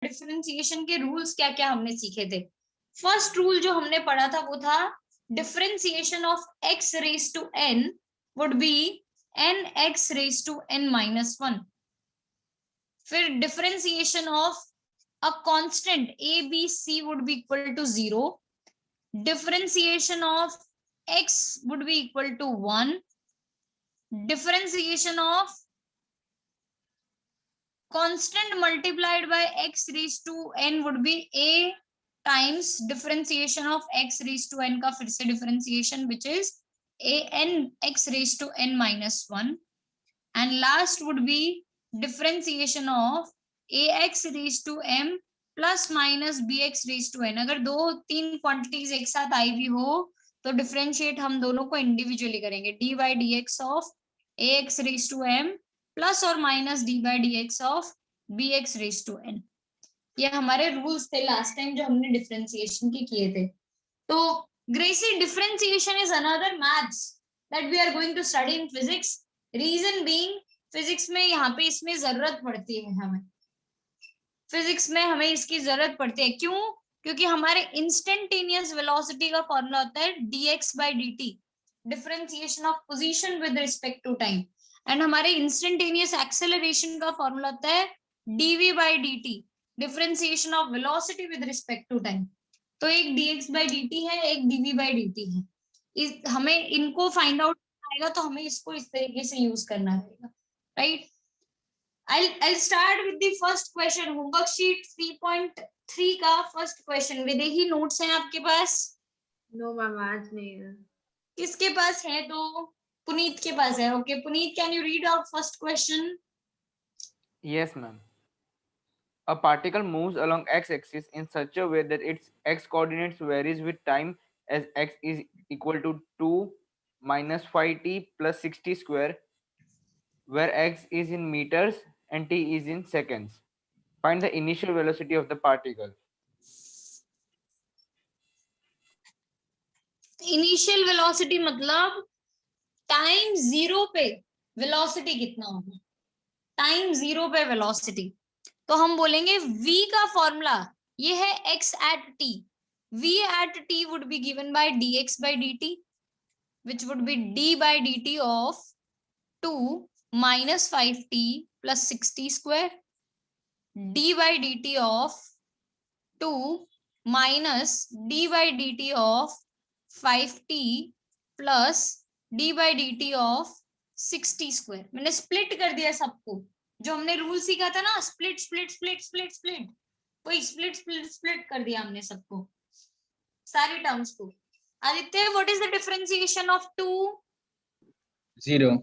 Differentiation के rules क्या क्या हमने सीखे थे। फर्स्ट रूल जो हमने पढ़ा था वो था differentiation of x raise to n would be n x raise to n minus 1। फिर differentiation of a constant a b c would be equal to 0। differentiation of x would be equal to 1. differentiation of constant multiplied by x raised to n would be a times differentiation of x raised to n का फिर से differentiation which is a n x raised to n minus 1. and last would be differentiation of ax raised to m plus minus bx raised to n। अगर दो तीन quantities एक साथ आई भी हो तो डिफरेंशिएट हम दोनों को इंडिविजुअली करेंगे। D by d x of a x raise to m plus और minus d by d x of b x raise to n. ये हमारे रूल्स थे लास्ट टाइम जो हमने डिफरेंशिएशन के किए थे। तो Gracy differentiation is another maths that we are going to study in physics. Reason being physics में यहाँ पे इसमें जरूरत पड़ती है हमें, फिजिक्स में हमें इसकी जरूरत पड़ती है। क्यों? क्योंकि हमारे इंस्टेंटेनियस वेलोसिटी का फॉर्मूला होता है dx by dt, differentiation of position with respect to time. And हमारे इंस्टेंटेनियस एक्सेलरेशन का फॉर्मूला होता है dv by dt, differentiation of velocity with respect to time. तो एक dx by dt है, एक dv by dt है। हमें इनको फाइंड आउट आएगा तो हमें इसको इस तरीके से यूज करना रहेगा, right. I'll start with the first question, homework sheet 3.3 का फर्स्ट क्वेश्चन। विदेही नोट्स हैं आपके पास? नो मैम आज नहीं है। किसके पास है? तो पुनीत के पास है। Okay Puneet, can you read out first question? Yes, ma'am. A particle moves along x-axis in such a way that its x coordinates varies with time as x is equal to 2 minus 5t plus 60 square, where x is in meters and t is in seconds. Find the initial velocity of the particle. Initial velocity मतलब time zero पे velocity कितना होगा, time zero पे velocity. तो हम बोलेंगे v का formula ये है x at t, v at t would be given by dx by dt which would be d by dt of 2 minus 5t plus 60 square, d by dt of 2 minus d by dt of 5t plus d by dt of 60 square। मैंने split कर दिया सबको, जो हमने rule सीखा था ना, split split split split split, वही स्प्लिट स्प्लिट स्प्लिट कर दिया हमने सबको, सारी टर्म्स को। Aditya, what is the differentiation of 2? 0.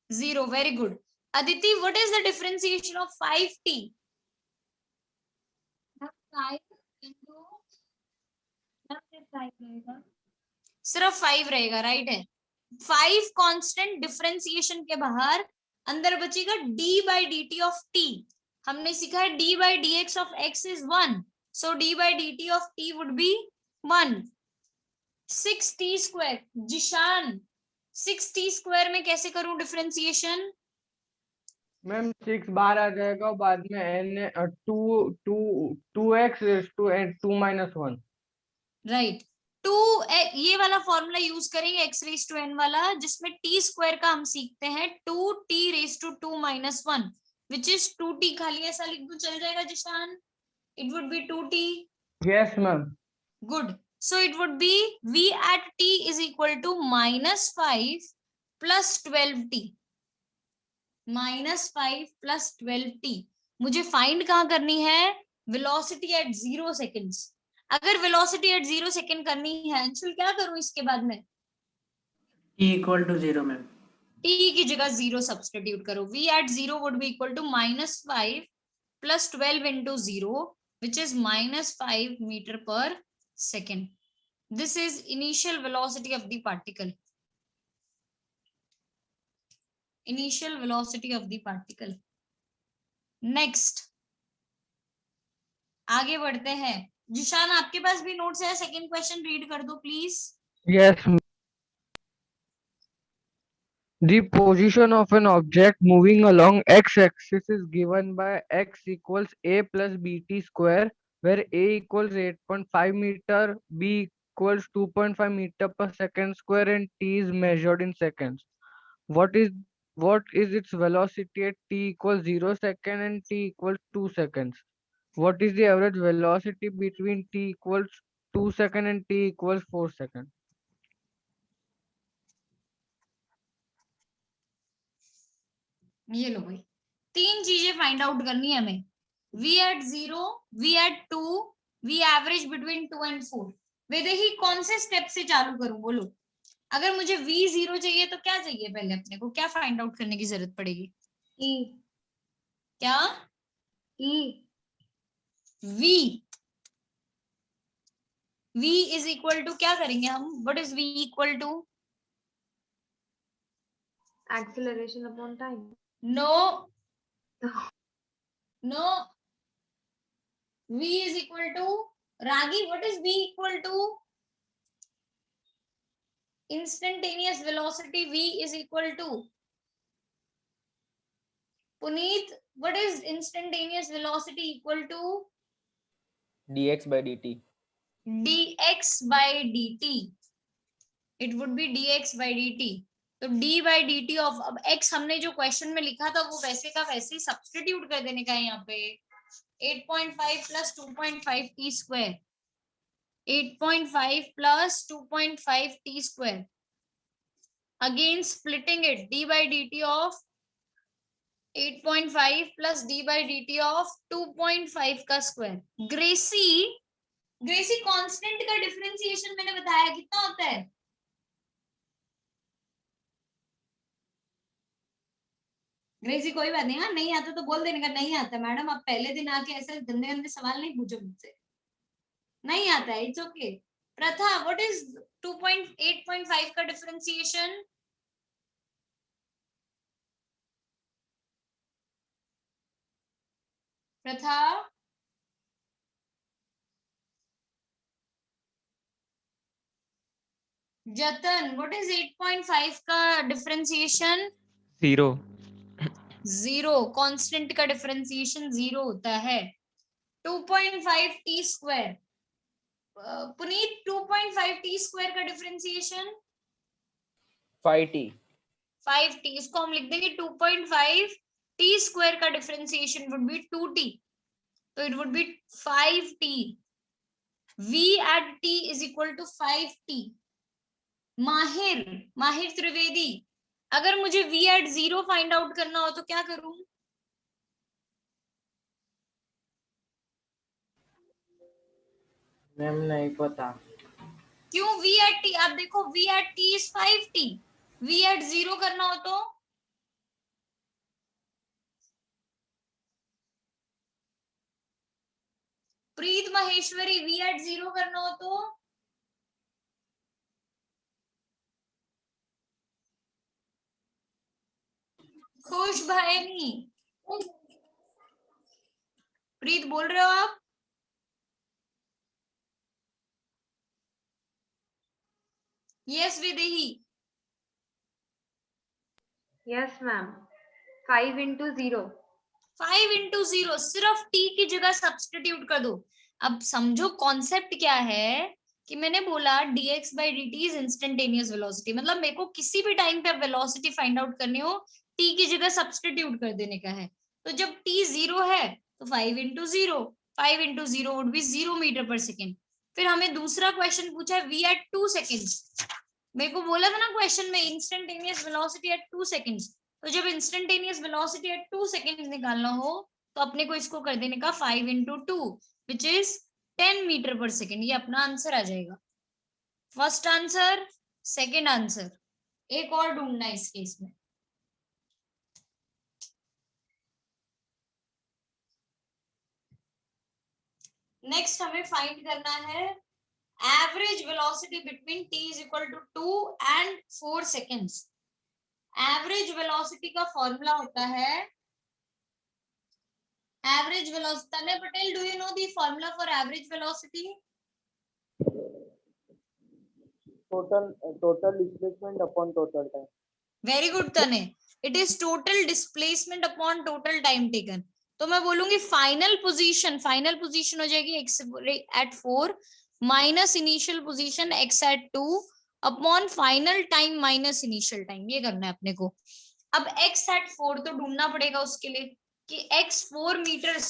0, very good. Aditi, what is the differentiation of 5t? 5 into सिर्फ 5 रहेगा, राइट है। 5 कांस्टेंट डिफरेंशिएशन के बाहर अंदर बचेगा d by dt of t। हमने सीखा है d by dx of x is 1, so d by dt of t would be 1। 6t square, Zeeshan 6t square में कैसे करूं डिफरेंशिएशन? मैम 6 बार आ जाएगा और बाद में n 2x to 2 minus 1। Right, 2 ये वाला फॉर्मूला यूज करेंगे x रेज टू n वाला, जिसमें t स्क्वायर का हम सीखते हैं 2t raise to 2 minus 1 which is 2t। खाली ऐसा लिख दो चल जाएगा Zeeshan? It would be 2t। Yes ma'am. Good. So it would be v at t is equal to minus 5 plus 12t, minus 5 plus 12t। मुझे फाइंड कहाँ करनी है? Velocity at 0 seconds. अगर वेलोसिटी एट 0 सेकेंड करनी है अंशुल, क्या करूं इसके बाद में? t equal to 0 ma'am. t की जगह 0 सब्सटीट्यूट करो। v at 0 would be equal to minus 5 plus 12 into 0 which is minus 5 meter per second. This is initial velocity of the particle. Initial velocity of the particle. Next, आगे बढ़ते हैं। जिशान, आपके पास भी notes है, second question read कर दो please. Yes The position of an object moving along x-axis is given by x equals a plus bt square, where a equals 8.5 meter, b equals 2.5 meter per second square, and t is measured in seconds. What is what is its velocity at t equals 0 second and t equals 2 seconds? What is the average velocity between t equals 2 second and t equals 4 second? ये लो भाई, तीन चीजें find out करनी है हमें। v at 0, v at 2, v average between 2 and 4। Vaidehi कौन से step से चालू करूं बोलो? अगर मुझे v 0 चाहिए तो क्या चाहिए, पहले अपने को क्या फाइंड आउट करने की जरूरत पड़ेगी? E, क्या? E, v v is equal to क्या करेंगे हम? What is v equal to? acceleration upon time. No no, v is equal to, Ragi, what is v equal to? Instantaneous velocity v is equal to, Puneet, what is instantaneous velocity equal to? dx by dt. Dx by dt, it would be dx by dt। तो d by dt of, अब x हमने जो question में लिखा था वो वैसे का वैसे सब्स्टिट्यूट कर देने का है यहाँ पे। 8.5 plus 2.5 t square, 8.5 plus 2.5 t square, again splitting it, d by dt of 8.5 plus d by dt of 2.5 का स्क्वायर। ग्रेसी कांस्टेंट का डिफरेंशिएशन मैंने बताया कितना होता है? ग्रेसी कोई बात नहीं, हाँ नहीं आता तो बोल देने का नहीं आता मैडम, आप पहले दिन आके ऐसे गंदे गंदे सवाल नहीं पूछो मुझसे, नहीं आता है, इट्स ओके। प्रथा, व्हाट इज 2.8.5 का डिफरेंशिएशन? प्रथा, जतन, व्हाट इज 8.5 का डिफरेंशिएशन? 0. 0। कांस्टेंट का डिफरेंशिएशन 0 होता है। 2.5 T square, Puneet 2.5 T square का डिफरेंशिएशन 5t। 5t, इसको हम लिख देंगे 2.5 टी स्क्वायर का डिफरेंशिएशन वुड बी 2t, तो it would B 5t। v at t is equal to 5t। माहिर, माहिर त्रिवेदी, अगर मुझे v at 0 फाइंड आउट करना हो तो क्या करूं? मैम नहीं पता। क्यों? v at t, आप देखो v at t is 5t, v at 0 करना हो तो प्रीत महेश्वरी, v at 0 करना हो तो खुश भाई, प्रीत बोल रहे हो आप? Yes Videhi, Yes, ma'am. 5 into 0. 5 into 0, सिर्फ t की जगह सब्सटीट्यूट कर दो। अब समझो कॉन्सेप्ट क्या है कि मैंने बोला dx by dt is instantaneous velocity, मतलब मेरे को किसी भी टाइम पे वेलोसिटी फाइंड आउट करनी हो t की जगह सब्सटीट्यूट कर देने का है। तो जब t 0 है तो 5 into 0, 5 into 0 would be 0 metre पर सेकेंड। फिर हमें दूसरा क्वेश्चन पूछा है v at 2 seconds, मेरे को बोला था ना क्वेश्चन में इंस्टेंटेनियस वेलोसिटी एट 2 सेकंड्स, तो जब इंस्टेंटेनियस वेलोसिटी एट 2 सेकंड्स निकालना हो तो अपने को इसको कर देने का 5 into 2 विच इज 10 मीटर पर सेकेंड, ये अपना आंसर आ जाएगा। फर्स्ट आंसर, सेकेंड आंसर, एक और ढूंढना है इस केस में। नेक्स्ट हमें फाइंड करना है average velocity between t is equal to 2 and 4 seconds। Average velocity का फॉर्मूला होता है average velocity. Tanmay Patel, do you know the formula for average velocity? total displacement upon total time। Very good तने. It is total displacement upon total time taken. तो मैं बोलूंगी final position हो जाएगी x at 4 minus initial position x at 2 upon final time minus initial time. ये करना है अपने को. अब x एट 4 तो ढूंढना पड़ेगा उसके लिए कि x 4 मीटर्स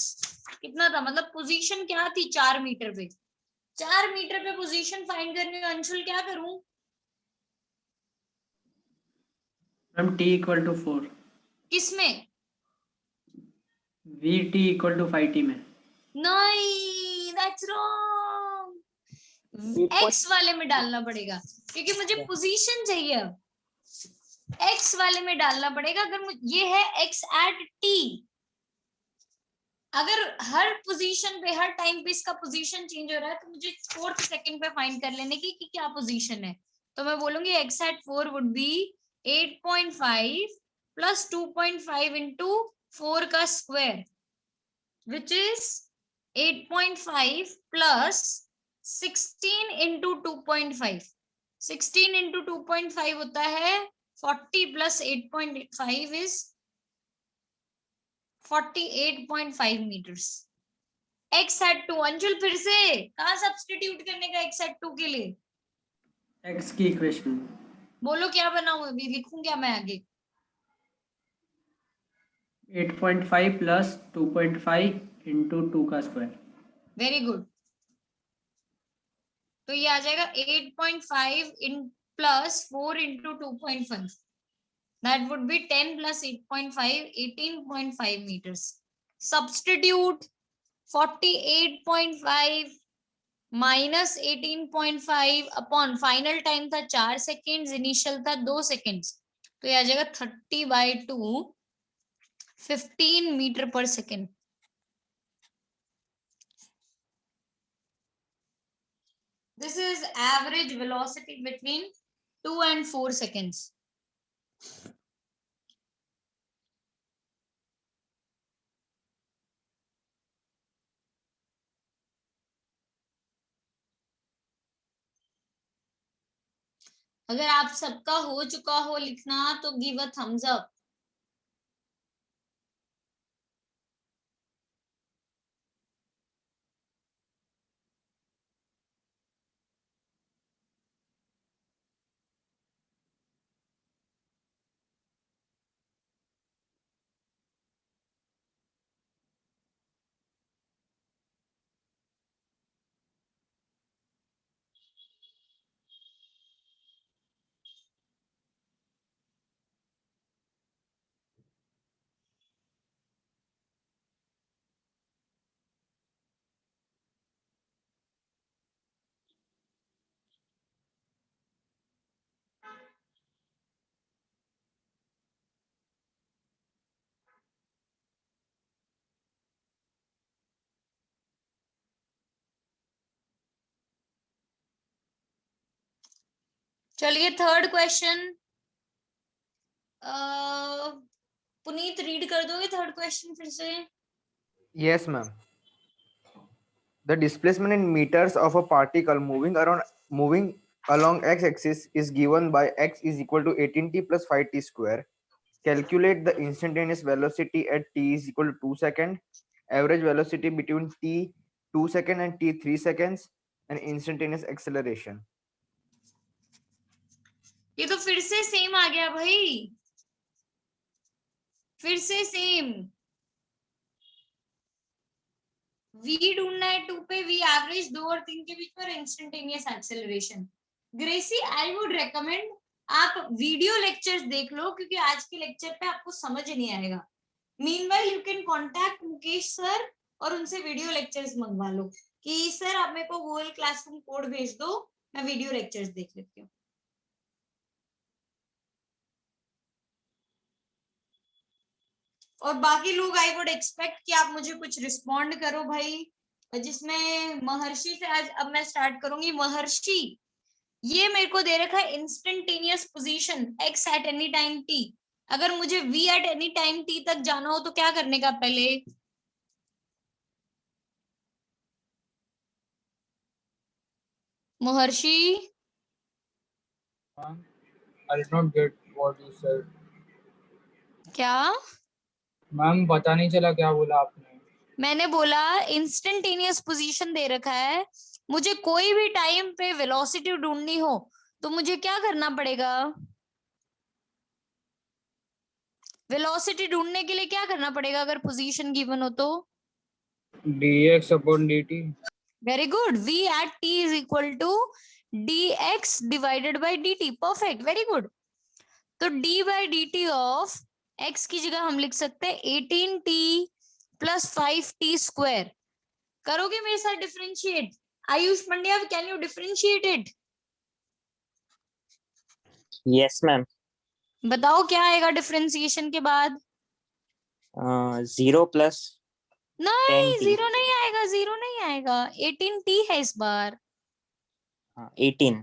कितना था, मतलब पोजीशन क्या थी 4 मीटर पे. 4 मीटर पे पोजीशन फाइंड करनी है. अंशुल क्या करूं? मैम t इक्वल टू 4, किसमें? v t equal to 5t में. नहीं, दैट्स रॉन्ग. x वाले में डालना पड़ेगा क्योंकि मुझे पोजीशन चाहिए. अब x वाले में डालना पड़ेगा. अगर ये है x एट t, अगर हर पोजीशन पे हर टाइम पे इसका पोजीशन चेंज हो रहा है तो मुझे 4th सेकंड पे फाइंड कर लेने की कि क्या पोजीशन है. तो मैं बोलूंगी x at 4 would be 8.5 plus 2.5 into 4 का square which is 8.5 plus 16 into 2.5. 16 into 2.5 होता है 40 plus 8.5 is 48.5 meters. x at 2. Anshul फिर से कहाँ सब्स्टिट्यूट करने का x at 2 के लिए? x की इक्वेशन. बोलो क्या बनाऊं, अभी लिखूं क्या मैं आगे? 8.5 प्लस 2.5 इंटू 2 का स्क्वायर. Very good. तो ये आ जाएगा 8.5 in plus 4 into 2.5. That would be 10 plus 8.5, 18.5 meters. Substitute 48.5 minus 18.5 upon final time था 4 seconds, initial था 2 seconds. तो ये आ जाएगा 30/2, 15 meter per second. This is average velocity between 2 and 4 seconds. अगर आप सबका हो चुका हो लिखना तो गिव अ थम्स अप. चलिए थर्ड क्वेश्चन. पुनीत रीड कर दोगे थर्ड क्वेश्चन फिर से? Yes, ma'am. The displacement in meters of a particle moving along x-axis is given by x is equal to 18t plus 5t square. Calculate the instantaneous velocity at t is equal to 2 seconds, average velocity between t 2 seconds and t 3 seconds, and instantaneous acceleration. ये तो फिर से same आ गया भाई, फिर से same. v ढूंढना है 2 पे, v एवरेज 2 और 3 के बीच पर, instantaneous acceleration. Gracy I would recommend आप वीडियो लेक्चर्स देख लो क्योंकि आज के लेक्चर पे आपको समझ नहीं आएगा. Meanwhile you can contact Mukesh sir और उनसे वीडियो लेक्चर्स मंगवा लो कि सर आप मेरे को गूगल क्लासरूम कोड भेज दो, मैं वीडियो लेक्चर्स देख लेती हूँ. और बाकी लोग आई वुड एक्सपेक्ट कि आप मुझे कुछ रिस्पॉन्ड करो भाई. जिसमें महर्षि से आज अब मैं स्टार्ट करूंगी. महर्षि, ये मेरे को दे रखा है instantaneous position x at any time t. अगर मुझे v at any time t तक जाना हो तो क्या करने का पहले? महर्षि I did not get what you said. क्या मैम पता नहीं चला क्या बोला आपने. मैंने बोला? इंस्टेंटेनियस पोजीशन दे रखा है, मुझे कोई भी टाइम पे वेलोसिटी ढूंढनी हो तो मुझे क्या करना पड़ेगा? वेलोसिटी ढूंढने के लिए क्या करना पड़ेगा अगर पोजीशन गिवन हो तो? dx upon dt. Very good, v at t is equal to dx divided by dt. Perfect, very good. तो d by dt of x की जगह हम लिख सकते हैं 18t प्लस 5t स्क्वायर. करोगे मेरे साथ differentiate? Ayush Pandya, can you differentiate it? Yes ma'am. बताओ क्या आएगा डिफरेंशिएशन के बाद? 0 प्लस नहीं, 10t. जीरो नहीं आएगा, जीरो नहीं आएगा. 18t है इस बार. 18.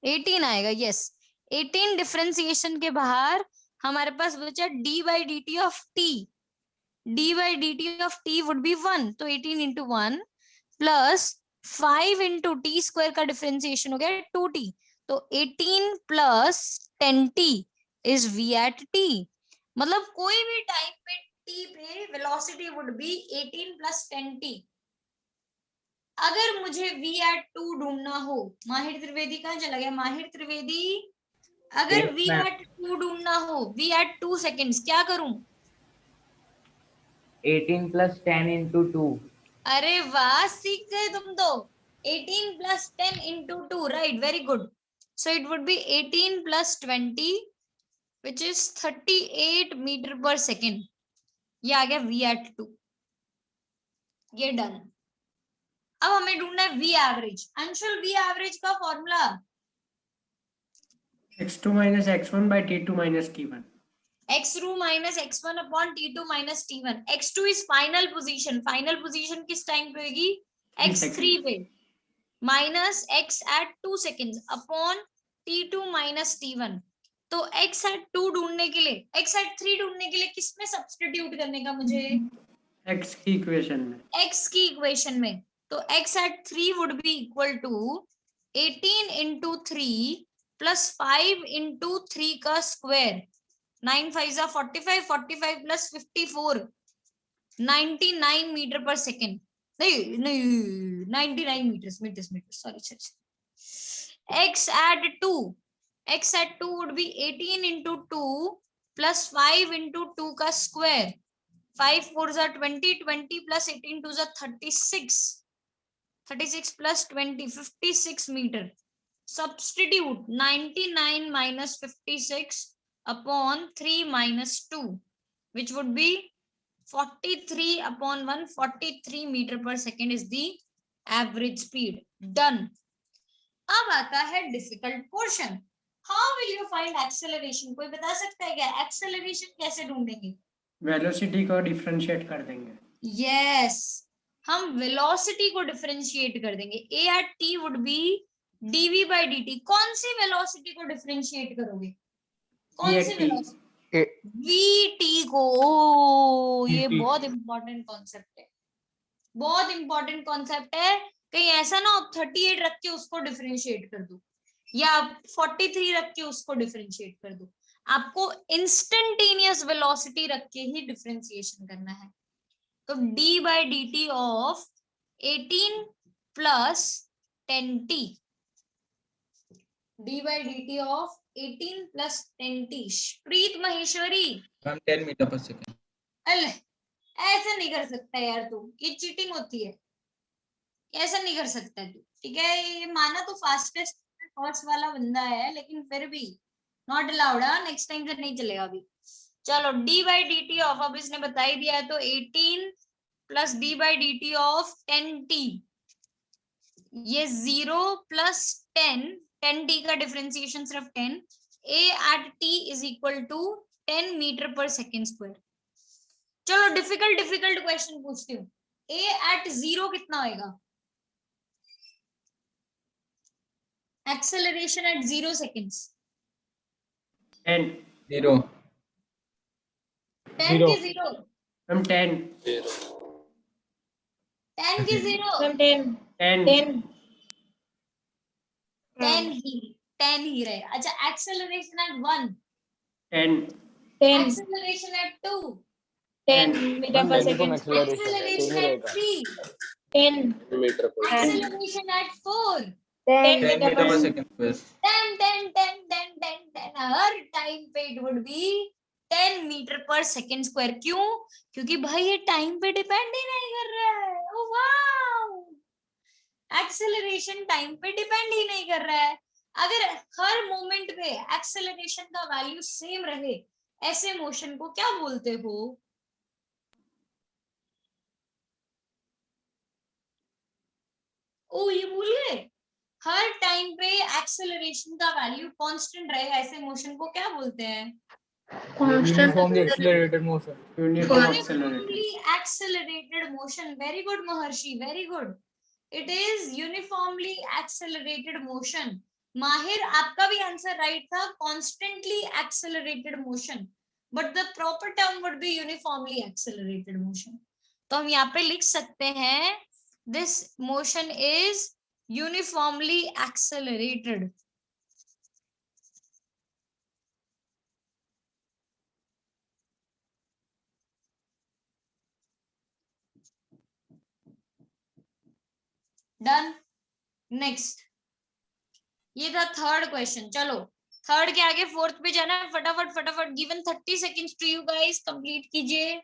18 आएगा, यस. 18 डिफरेंशिएशन के बाहर हमारे पास बचा d by dt of t. d by dt of t would be 1, तो 18 into 1 plus 5 into t square का डिफरेंशिएशन हो गया 2t. तो 18 plus 10t is v at t. मतलब कोई भी टाइम पे t पे velocity would be 18 plus 10t. अगर मुझे v at 2 ढूंढना हो, माहिर त्रिवेदी कहाँ चला गया? माहिर त्रिवेदी, अगर Yes, v ma'am. at 2 ढूंढना हो, v at 2 सेकेंड्स, क्या करूं? 18 plus 10 into 2. अरे वाह, सीख गए तुम तो. 18 plus 10 into 2, right? Very good. So it would be 18 plus 20, which is 38 meter per second. ये आ गया v at 2. ये डन. अब हमें ढूंढना है v average. Anshul, v average का formula? x2 minus x1 by t2 minus t1. x2 minus x1 upon t2 minus t1. x2 is final position. Final position किस time पे होगी? x3 पे. Minus x at 2 seconds upon t2 minus t1. तो x at 2 ढूंढने के लिए, x at 3 ढूंढने के लिए किस में सब्स्टिट्यूट करने का मुझे? x की इक्वेशन में. x की इक्वेशन में. तो x at 3 would be equal to 18 into 3 plus 5 into 3 का स्क्वायर. 9 5 जा 45, 45 plus 54, 99 मीटर पर सेकेंड. नहीं नहीं, 99 meters, sorry. x at 2 would be 18 into 2 plus 5 into 2 का स्क्वायर. 5 4 जा 20, 20 plus 18 2 जा 36, 36 plus 20 56 meter. Substitute 99 minus 56 upon 3 minus 2, which would be 43 upon 1, 43 meter per second is the average speed. Done. अब आता है difficult portion. How will you find acceleration? कोई बता सकता है क्या acceleration कैसे ढूंढेंगे? वेलोसिटी को डिफरेंशिएट कर देंगे. Yes, हम वेलोसिटी को डिफरेंशिएट कर देंगे. a at t would be dv by dt. कौन सी वेलोसिटी को डिफरेंशिएट करोगे? कौन सी वेलोसिटी? vt को. ये VT. बहुत इंपॉर्टेंट कॉन्सेप्ट है, बहुत इंपॉर्टेंट कॉन्सेप्ट है. कहीं ऐसा ना हो 38 रख के उसको डिफरेंशिएट कर दो या 43 रख के उसको डिफरेंशिएट कर दो. आपको इंस्टेंटेनियस वेलोसिटी रख के ही डिफरेंशिएशन करना है. तो d by dt of 18 plus 10t. d by dt of 18 plus 10t. Preet Maheshwari, ma'am 10 metre per second. अल ऐसे नहीं कर सकता यार तू, ये चीटिंग होती है. ऐसा नहीं कर सकता तू, ठीक है? ये माना तो फास्टेस्ट फर्स्ट वाला बंदा है, लेकिन फिर भी नॉट अलाउड. नेक्स्ट टाइम से नहीं चलेगा अभी. चलो d by dt ऑफ, अब इसने बता ही दिया है तो 18 plus d by dt of 10t. ये 0 प्लस 10t का डिफरेंशिएशन सिर्फ 10. a at t is equal to 10 metre पर सेकेंड स्क्वायर. चलो डिफिकल्ट क्वेश्चन पूछती हूँ. a at 0 कितना होएगा? Acceleration at 0 seconds. 10. 0. 10 की 0. हम 10. 10 की 0. 10. 10 ही रहे. अच्छा, acceleration at 1. 10. Acceleration at 2. 10 meter per second. Acceleration at 3. 10 meter per second. Acceleration at 4. 10 10 meter meter per per second. second. 10. Her time पे इट वुड बी 10 मीटर पर second square. क्यों? क्योंकि भाई ये टाइम पे डिपेंड ही नहीं कर रहा है. ओ वाओ, एक्सेलरेशन टाइम पे डिपेंड ही नहीं कर रहा है. अगर हर मोमेंट पे एक्सेलरेशन का वैल्यू सेम रहे, ऐसे मोशन को क्या बोलते हो? ओ, ये भूल गए. हर टाइम पे एक्सेलरेशन का वैल्यू कांस्टेंट रहे, ऐसे मोशन को क्या बोलते हैं? Uniformly accelerated motion. Uniform accelerated. Uniformly accelerated motion. Very good, Maharshi. Very good. It is uniformly accelerated motion. माहिर, आपका भी आंसर राइट था. Constantly accelerated motion. But the proper term would be uniformly accelerated motion. तो हम यहाँ पे लिख सकते हैं this motion is uniformly accelerated. Done. Next, ये था थर्ड क्वेश्चन. चलो थर्ड के आगे फोर्थ पे जाना है. फटाफट फटाफट. Given 30 seconds to you guys, complete कीजिए.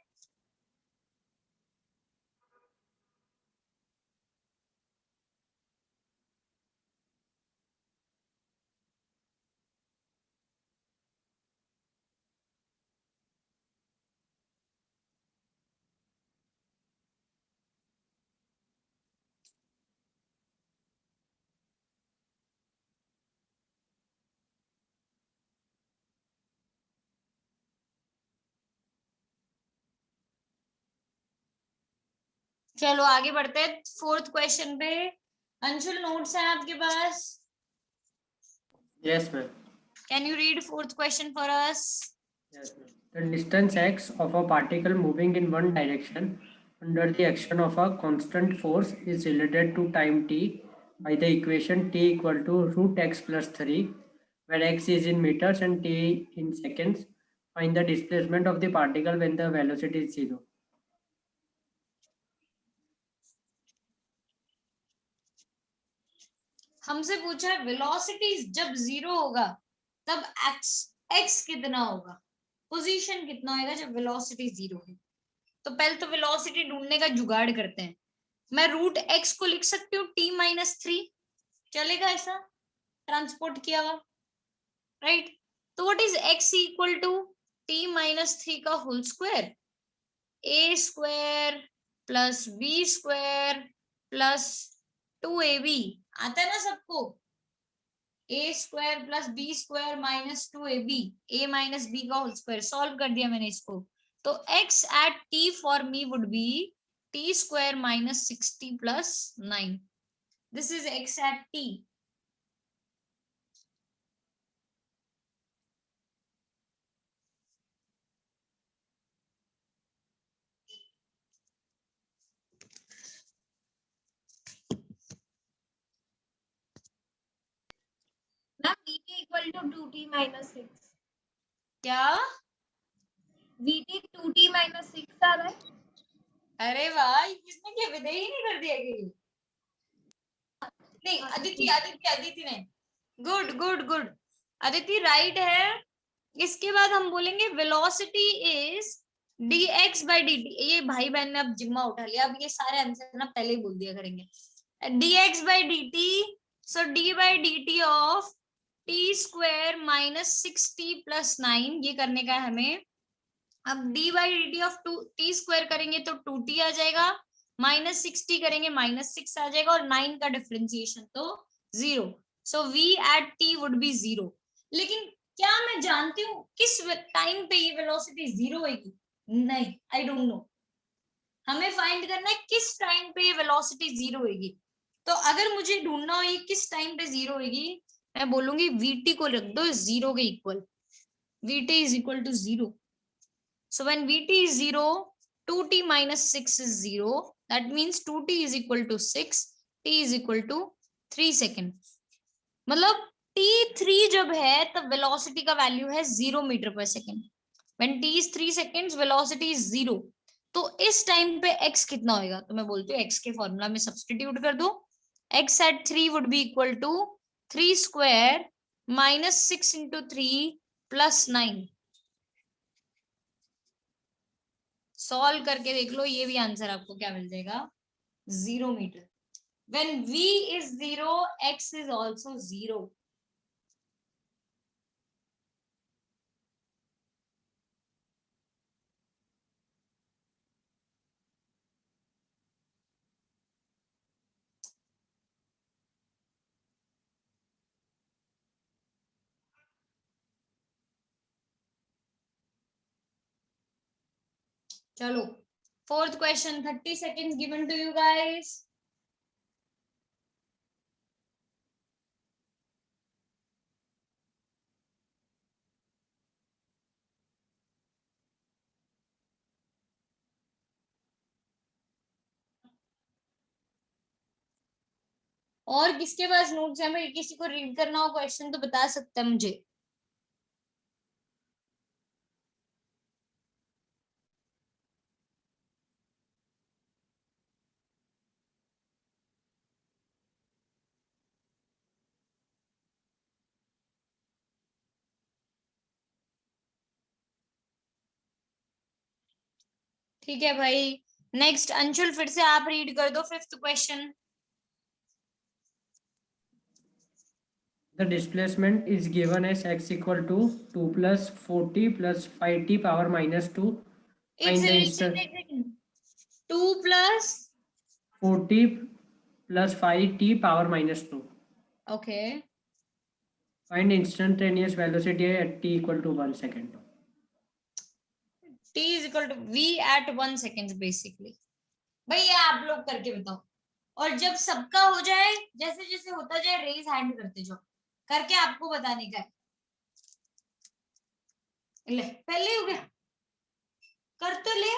चलो आगे बढ़ते हैं फोर्थ क्वेश्चन पे. अंशुल, नोट्स हैं आपके पास? Yes, ma'am. Can you read fourth question for us? Yes, ma'am. The distance x of a particle moving in one direction under the action of a constant force is related to time t by the equation t equal to root x plus 3, where x is in meters and t in seconds. Find the displacement of the particle when the velocity is 0. हमसे पूछा है velocity जब 0 होगा तब x कितना होगा, position कितना होगा जब वेलोसिटी 0 है. तो पहले तो वेलोसिटी ढूंढने का जुगाड़ करते हैं. मैं रूट x को लिख सकती हूँ t-3. चलेगा ऐसा? ट्रांसपोर्ट किया हुआ, राइट? तो what is x equal to t-3 का whole square. a square plus b square plus 2ab. आता है ना सबको? a square plus b square minus 2ab, a minus b का होल स्क्वायर. सॉल्व कर दिया मैंने इसको. तो x at t for me would be t square minus 60 plus 9. This is x at t. Ma'am, VT equal to 2t minus 6. क्या? VT 2t minus 6 आ रहा है. अरे वाह, किसने क्या विधेय ही नहीं कर दिया कि? नहीं, अदिति ने. Good good good. Aditi right है. इसके बाद हम बोलेंगे velocity is dx by dt. ये भाई बहन ने अब जिम्मा उठा लिया. अब ये सारे आंसर ना पहले ही बोल दिया करेंगे. dx by dt, so d by dt of t square minus 6t plus 9, ये करने का है हमें. अब d by dt of t square करेंगे तो 2t आ जाएगा, माइनस 60 करेंगे माइनस 6 आ जाएगा, और 9 का डिफरेंशिएशन तो 0. सो v at t would be 0. लेकिन क्या मैं जानती हूँ किस टाइम पे ये वेलोसिटी 0 होगी? नहीं, आई डोंट नो. हमें फाइंड करना है किस टाइम पे ये वेलोसिटी 0 होगी. तो अगर मुझे ढूंढना हो ये किस टाइम पे 0 होगी, मैं बोलूंगी vt को रख दो 0 के equal. vt is equal to 0. So when vt is 0, 2t minus 6 is 0. That means 2t is equal to 6, t is equal to 3 second. मतलब t3 जब है तब वेलोसिटी का वैल्यू है 0 मीटर पर second. When t is 3 seconds velocity is 0. तो इस time पे x कितना होएगा? तो मैं बोलती हूँ x के फॉर्मूला में सब्स्टिट्यूट कर दो. x at 3 would be equal to 3 square minus 6 into 3 plus 9. Solve करके देख लो, ये भी आंसर आपको क्या मिल जाएगा? 0 metre. When v is 0, x is also 0. चलो, fourth question, 30 seconds given to you guys. और किसके पास नोट्स है? मैं किसी को रीड करना हो क्वेश्चन तो बता सकता है मुझे. ठीक है भाई. नेक्स्ट अंशुल, फिर से आप रीड कर दो fifth question. The displacement is given as x equal to 2 plus 40 plus 5t power minus 2. Find the instant 2 plus 40 plus 5t power minus 2. okay. Find instantaneous velocity at t equal to 1 second. t is equal to v at 1 seconds basically. भैया आप लोग करके बताओ. और जब सबका हो जाए, जैसे जैसे होता जाए रेज हैंड करते जाओ, करके आपको बताने का है. ले, पहले हो गया, कर तो ले,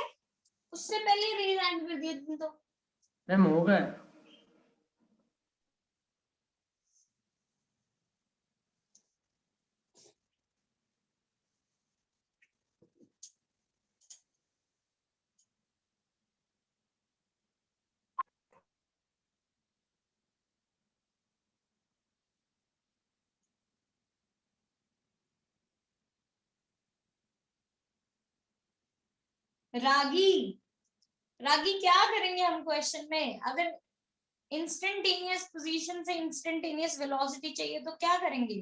उससे पहले रेज हैंड कर दिया तुम तो. मैम हो गया. रागी, रागी क्या करेंगे हम क्वेश्चन में? अगर इंस्टेंटेनियस पोजीशन से इंस्टेंटेनियस वेलोसिटी चाहिए तो क्या करेंगे?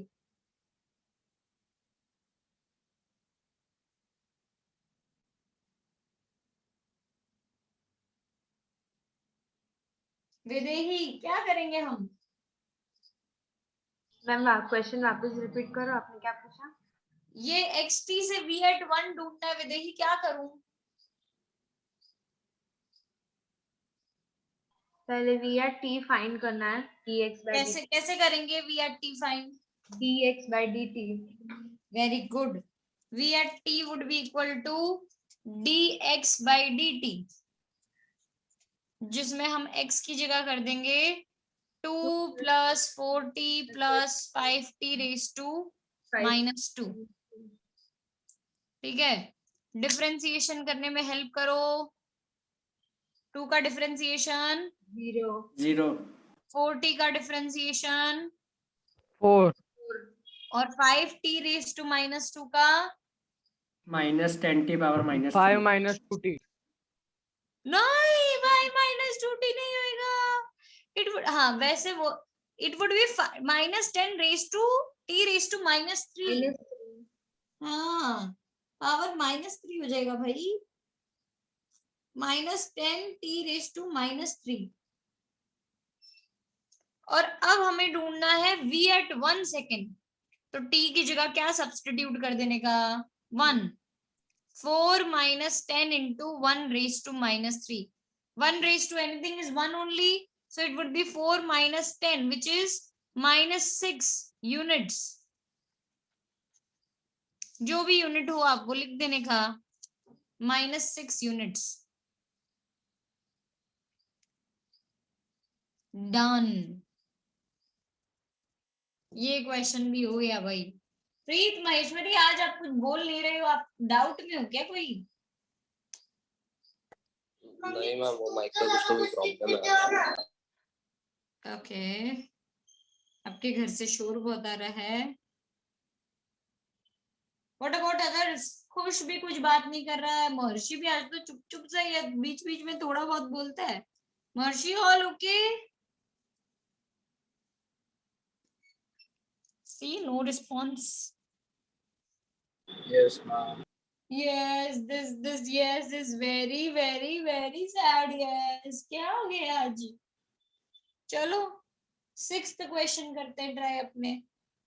विदेही, क्या करेंगे हम? मैम क्वेश्चन वापस रिपीट करो, आपने क्या पूछा? ये xt से v at 1 ढूंढना है विदेही, क्या करूं? पहले v at t फाइंड करना है, dx by कैसे कैसे करेंगे v at t find? dx by dt. Very good. v at t would be equal to dx by dt, जिसमें हम x की जगह कर देंगे 2 plus 4t plus 5t raised to minus 2. ठीक है, डिफरेंशिएशन करने में हेल्प करो. 2 का डिफरेंशिएशन 0. 4t का डिफरेंशिएशन 4. और 5t रेज टू माइनस 2 का minus 10t power minus 5 3. minus 2t. नहीं भाई, माइनस 2t नहीं होएगा. इट वुड, हाँ वैसे वो it would be minus 10 raise to t raise to minus 3. हाँ, पावर माइनस 3 हो जाएगा भाई. Minus 10 t raise to minus 3. और अब हमें ढूंढना है v at 1 सेकेंड. तो t की जगह क्या सब्स्टिट्यूट कर देने का? 1. 4 minus 10 into 1 raised to minus 3. 1 raised to anything is 1 only. So it would be 4 minus 10, which is minus 6 units. जो भी यूनिट हो आपको लिख देने का, minus 6 units. Done. ये क्वेश्चन भी हो गया भाई। प्रीत महेश्वरी, आज आप कुछ बोल नहीं रहे हो, आप डाउट में हो क्या कोई? नहीं मैम, वो माइक का कुछ तो भी प्रॉब्लम है। ओके, आपके घर से शोर बहुत आ रहा है। What about others? खुश भी कुछ बात नहीं कर रहा है। महर्षि भी आज तो चुप चुप सा ही है, बीच बीच में थोड़ा बहुत बोलता है। Maharshi, all okay? See, no response. Yes ma'am. Yes, yes, this very, very, very sad. Yes, क्या हो गया आज? चलो, 6th क्वेश्चन करते हैं ट्राई अपने।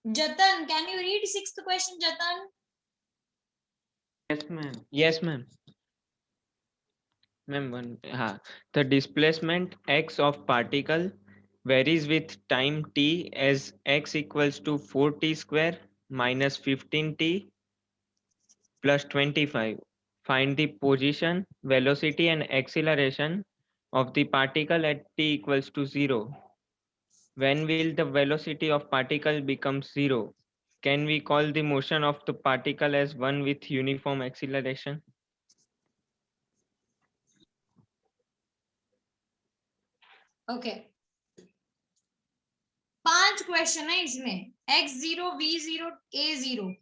जतन, can you read 6th question? जतन? Yes, ma'am. Yes, ma'am. Ma'am, the displacement x of particle varies with time t as x equals to 4t square minus 15t plus 25. Find the position, velocity and acceleration of the particle at t equals to 0. When will the velocity of particle become 0? Can we call the motion of the particle as one with uniform acceleration? Okay, 5 question है इसमें। x0, v0, a0।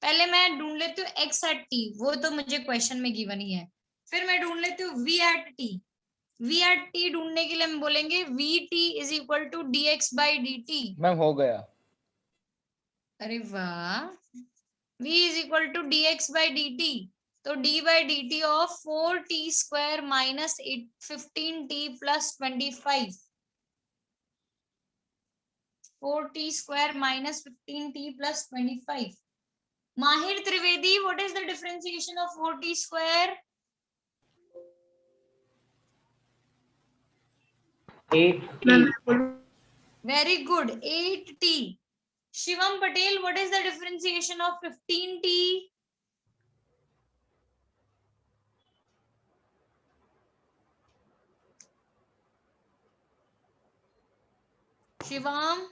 पहले मैं ढूंढ लेती हूँ x eight t, वो तो मुझे क्वेश्चन में गिवन ही है। फिर मैं ढूंढ लेती हूँ v at t। v at t ढूंढने के लिए हम बोलेंगे vt is equal to dx by dt। मैम हो गया। अरे वाह, v is equal to dx by dt, तो d बाई dt of 4t square minus 15t plus 25। 4t square minus 15t plus 25। Mahir Trivedi, what is the differentiation of 4t square? 8t. Very good, 8t। Shivam Patel, what is the differentiation of 15t? Shivam?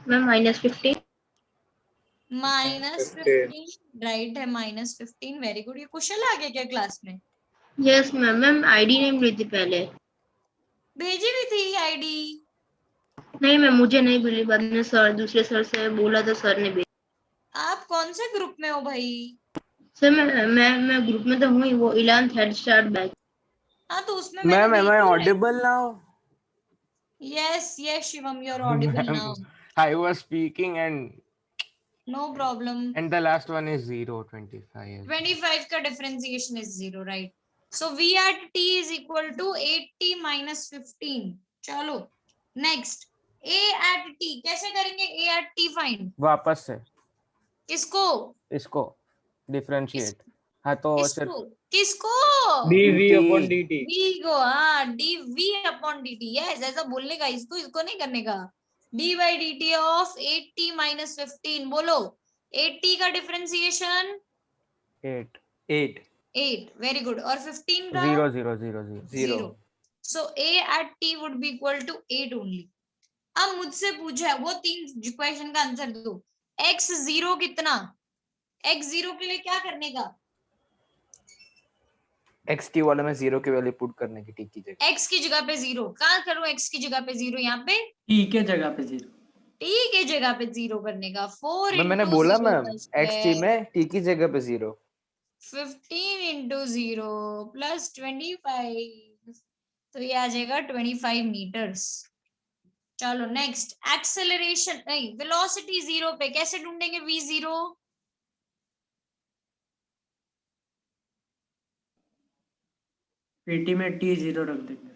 Ma'am -15। -15, right है, -15। Very good. ये कुशल आ गया क्या class में? Yes ma'am. Ma'am ID नहीं मिली थी पहले। भेजी भी थी आईडी? नहीं मैम, मुझे नहीं मिली, बाद में सर, दूसरे सर से बोला तो सर ने भेजी। आप कौन से ग्रुप में हो भाई? सर मैं ग्रुप में तो हूँ ही, वो 11th हेड स्टार्ट बैच। हाँ, तो उसमें मैम एम आई देखी है। Audible now? Yes, yes, Shivam, you're audible now. I was speaking and No problem. the last one is 0, 25. 25 का differentiation is 0, right? So V at t is equal to 8t minus 15. चलो, next. A at t, कैसे करेंगे A at t find? वापस से किसको? इसको differentiate. हाँ तो किसको? dv upon dt। v को, हाँ, dv upon dt। यस, ऐसा बोलने का, इसको नहीं करने का। d by dt of 8t minus 15। बोलो, 8t का डिफरेंशिएशन 8, वेरी गुड। और 15 का 0, 0, 0, 0। 0। सो a at t would be equal to 8 only। अब मुझसे पूछा है, वो 3 क्वेश्चन का आंसर दो। x0 कितना? x0 के लिए क्या करने का? xt वाले में 0 की वैल्यू पुट करने की, t की जगह। x की जगह पे 0 कहाँ करूं? x की जगह पे 0 यहाँ पे, t के जगह पे 0। t के जगह पे 0 करने का। 4 मैंने into बोला 0 मैम का xt square, में t की जगह पे 0। 15 into 0 plus 25, तो ये आ जाएगा 25 मीटर्स। चलो नेक्स्ट, एक्सेलरेशन नहीं, वेलोसिटी 0 पे कैसे ढूंढेंगे v0? pt में t 0 रख देंगे।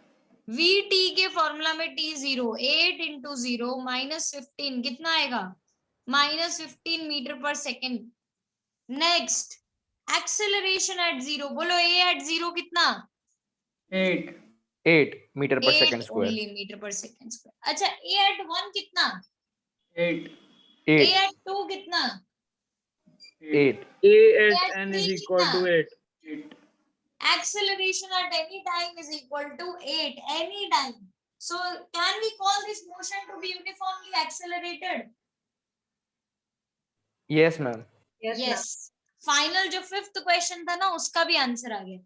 vt के फॉर्मूला में t 0, 8 into 0 minus 15 कितना आएगा? -15 मीटर पर सेकेंड। नेक्स्ट, एक्सेलरेशन एट 0, बोलो a एट 0 कितना? 8 मीटर पर 8 सेकंड स्क्वायर। ओनली मीटर पर सेकेंड स्क्वायर। अच्छा, a एट 1 कितना? 8 a एट 2 कितना? 8 a A at at n t is equal to कितना? 8। Acceleration at any time is equal to 8 any time. So can we call this motion to be uniformly accelerated? Yes, ma'am. Yes, ma'am. Yes. Final जो fifth question था ना उसका भी answer आ गया.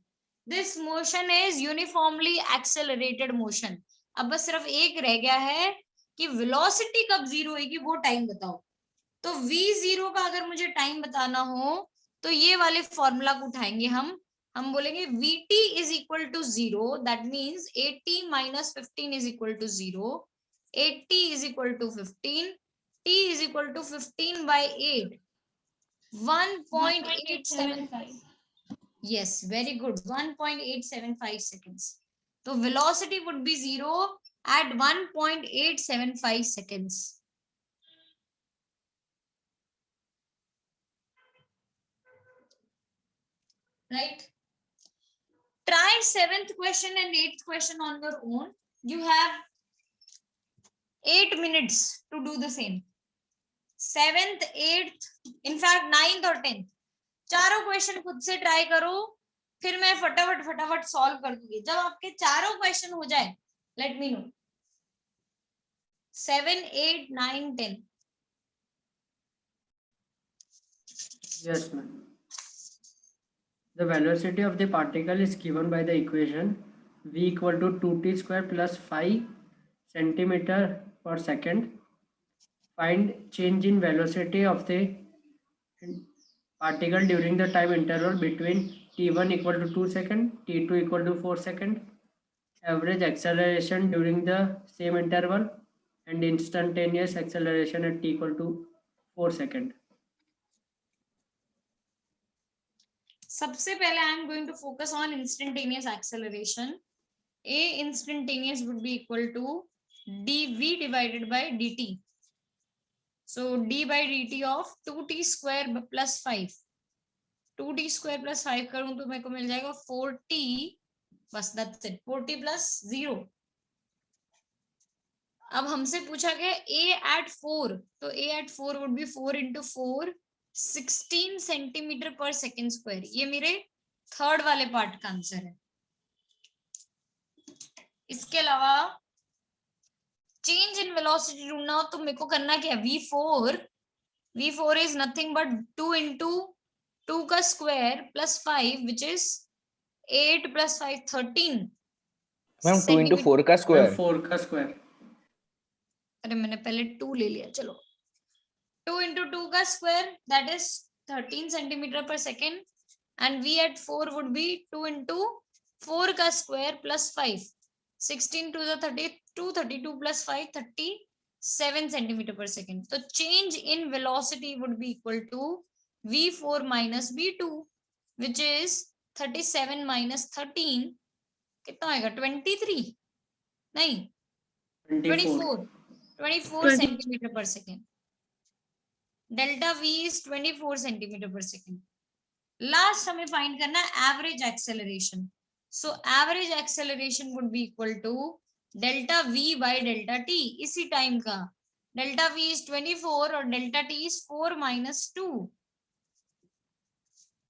This motion is uniformly accelerated motion. अब बस सिर्फ एक रह गया है कि velocity कब जीरो होगी वो टाइम बताओ. तो v0 का अगर मुझे टाइम बताना हो तो ये वाले फॉर्मूला को उठाएंगे हम बोलेंगे vt is equal to 0. That means 80 minus 15 is equal to 0. 80 is equal to 15. T is equal to 15 by 8. 1.875. Yes, very good. 1.875 seconds. So velocity would be 0 at 1.875 seconds. Right? Try 7th question and 8th question on your own. You have 8 minutes to do the same. 7th, 8th, in fact 9th और 10th. चारों question खुद से try करो, फिर मैं फटाफट solve कर दूंगी. जब आपके चारों क्वेश्चन हो जाए, let me know. 7, 8, 9, 10. Yes, ma'am. The velocity of the particle is given by the equation v equal to 2t square plus 5 centimeter per second. Find change in velocity of the particle during the time interval between t1 equal to 2 second, t2 equal to 4 second, average acceleration during the same interval, and instantaneous acceleration at t equal to 4 second. सबसे पहले I am going to focus on instantaneous acceleration. A instantaneous would be equal to dv divided by dt. So d by dt of 2t square plus 5. 2t square plus 5 करूं तो मेरे को मिल जाएगा 4t. बस that's it. 4t plus 0. अब हमसे पूछा गया a at 4. तो a at 4 would be 4 into 4. 16 centimetre per second square. ये मेरे थर्ड वाले पार्ट का आंसर है. इसके अलावा चेंज इन वेलोसिटी ढूंढना हो तो मेरे को करना क्या है. v4 is nothing but 2 into 2 का square plus 5 which is 8 plus 5 13. Ma'am 2 into 4 का स्क्वायर. 4 का स्क्वायर. अरे मैंने पहले 2 ले लिया. चलो 2 into 2 का square that is 13 centimeter per second and v at 4 would be 2 into 4 का square plus 5. 16 to the 32, 32 plus 5, 37 centimeter per second. So change in velocity would be equal to v4 minus v2 which is 37 minus 13. कितना आएगा 23? नहीं 24 centimeter per second. Delta v is 24 centimetre per second. Last हमें find करना है average acceleration. So average acceleration would be equal to delta v by delta t. इसी time का delta v is 24 और डेल्टा t is 4 minus 2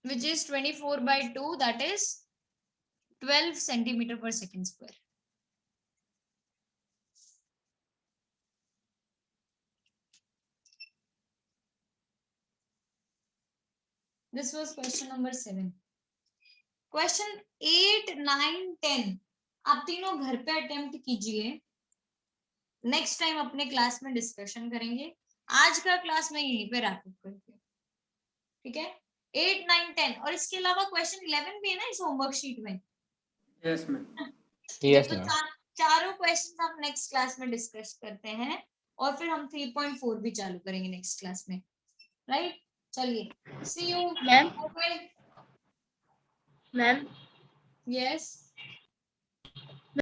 which is 24 by 2 that is 12 centimeter per second square. This was question number 7. Question 8, 9, 10 आप तीनों घर पे attempt कीजिए. Next time अपने क्लास में डिस्कशन करेंगे. आज का क्लास में यहीं पे रैप अप करते हैं. ठीक है. 8, 9, 10 और इसके अलावा क्वेश्चन 11 भी है ना इस होमवर्क शीट में. Yes ma'am. यस तो मैम. चारों क्वेश्चन हम नेक्स्ट क्लास में डिस्कस करते हैं और फिर हम 3.4 भी चालू करेंगे नेक्स्ट क्लास में. राइट. चलिए see you ma'am. Okay. Ma'am yes